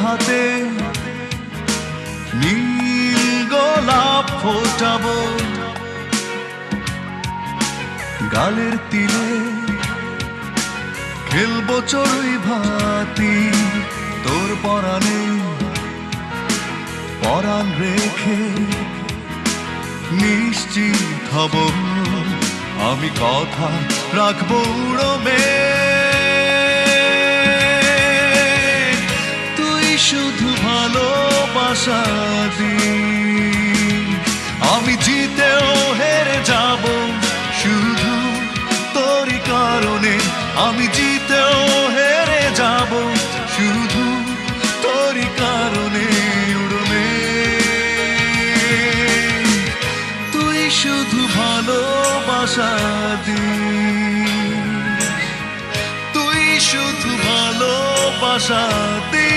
হাতে নীল গোলাপ ফোটাবো, গালের তিলে খেলবো চড়ুই ভাতি। তোর পরাণে পরাণ রেখে নিশ্চিত হব, আমি কথা রাখবো উড়োমে। তুই শুধু ভালোবাসা দিস, আমি জিতেও হেরে যাব শুধু তোরই কারণে। আমি জিতেও হেরে যাব শুধু তোরই কারণে উড়োমে। তুই শুধু ভালোবাসা দিস, তুই শুধু ভালোবাসা